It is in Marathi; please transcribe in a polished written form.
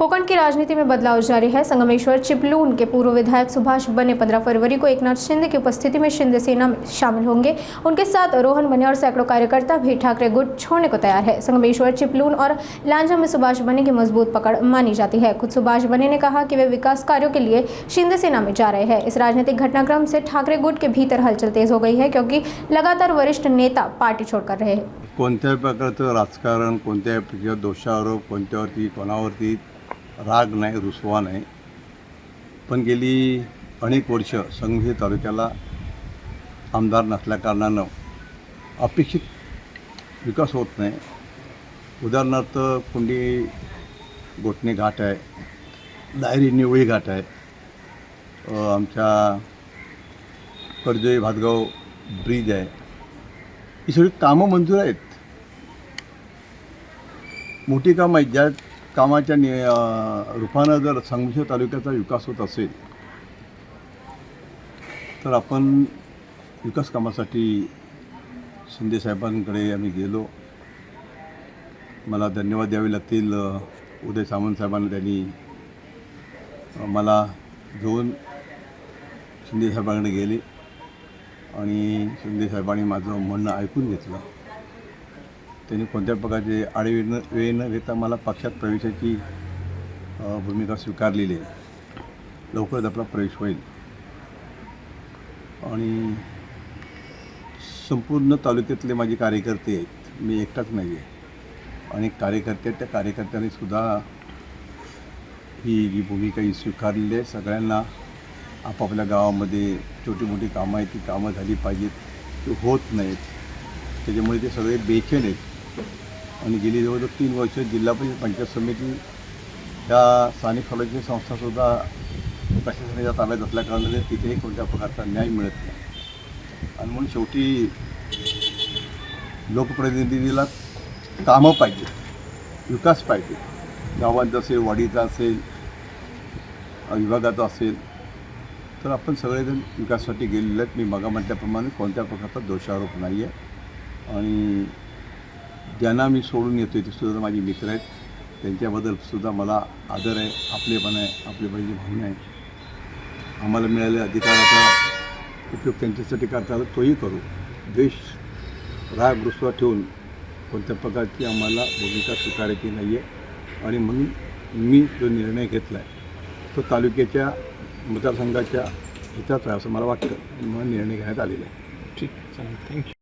कोकण की राजनीति में बदलाव जारी है। संगमेश्वर चिपलून के पूर्व विधायक सुभाष बने 15 फरवरी को एकनाथ शिंदे की उपस्थिति में शिंदे सेना में शामिल होंगे। उनके साथ रोहन बने और सैकड़ों कार्यकर्ता भी ठाकरे गुट छोड़ने को तैयार है। संगमेश्वर, चिपलून और लांजा में सुभाष बने की मजबूत पकड़ मानी जाती है। खुद सुभाष बने ने कहा कि वे विकास कार्यों के लिए शिंदे सेना में जा रहे हैं। इस राजनीतिक घटनाक्रम से ठाकरे गुट के भीतर हलचल तेज हो गई है, क्योंकि लगातार वरिष्ठ नेता पार्टी छोड़कर रहे हैं। कोणत्याही प्रकारचं राजकारण, कोणत्याही प्रकारचे दोषारोप, कोणत्यावरती कोणावरती राग नाही, रुसवा नाही, पण गेली अनेक वर्ष संगमेश्वर तालुक्याला आमदार नसल्याकारणानं अपेक्षित विकास होत नाही। उदाहरणार्थ कुंडी गोठणे घाट आहे, दायरी निवळी घाट आहे, आमच्या कर्जई भातगाव ब्रिज आहे, ही सगळी कामं मंजूर आहेत, मोठी कामं आहेत। ज्या कामाच्या रूपानं जर संगमेश्वर तालुक्याचा विकास होत असेल तर आपण विकास कामासाठी शिंदे साहेबांकडे आम्ही गेलो। मला धन्यवाद द्यावे लागतील उदय सामंत साहेबांना, त्यांनी मला घेऊन शिंदे साहेबांकडे गेले आणि शिंदे साहेबांनी माझं म्हणणं ऐकून घेतलं। त्यांनी कोणत्या प्रकारचे आडवे न घेता मला पक्षात प्रवेशाची भूमिका स्वीकारलेली आहे। लवकरच आपला प्रवेश होईल आणि संपूर्ण तालुक्यातले माझे कार्यकर्ते आहेत, मी एकटाच नाही आहे। आणि त्या कार्यकर्त्यांनीसुद्धा ही जी भूमिका ही स्वीकारलेली आहे। सगळ्यांना आपापल्या गावामध्ये छोटी मोठी कामं आहेत, ती कामं झाली पाहिजेत, ती होत नाहीत, त्याच्यामुळे ते सगळे बेचैन आहेत। आणि गेली जवळजवळ 3 वर्ष जिल्हा परिषद पंचायत समिती ह्या स्थानिक स्वराज्य संस्थासुद्धा प्रशासनाच्या ताब्यात असल्याकारणाने तिथेही कोणत्या प्रकारचा न्याय मिळत नाही। आणि म्हणून शेवटी लोकप्रतिनिधीला कामं पाहिजे, विकास पाहिजे, गावांचा असेल, वाडीचा असेल, विभागाचा असेल, तर आपण सगळेजण विकासासाठी गेलेले आहेत। मी मगा म्हटल्याप्रमाणे कोणत्या प्रकारचा दोषारोप नाही आहे आणि ज्यांना मी सोडून येतो ते सुद्धा माझे मित्र आहेत, त्यांच्याबद्दल सुद्धा मला आदर आहे, आपलेपण आहे, आपलेपणाची भावना आहे। आम्हाला मिळालेल्या अधिकाराचा उपयोग त्यांच्यासाठी करता आला तोही करू। द्वेष, राग, रुसवा ठेवून कोणत्या प्रकारची आम्हाला भूमिका स्वीकारायची नाही आहे। आणि म्हणून मी जो निर्णय घेतला आहे तो तालुक्याच्या मतदारसंघाच्या हिताचा आहे असं मला वाटतं, म्हणून निर्णय घेण्यात आलेला आहे। ठीक, चालेल, थँक्यू।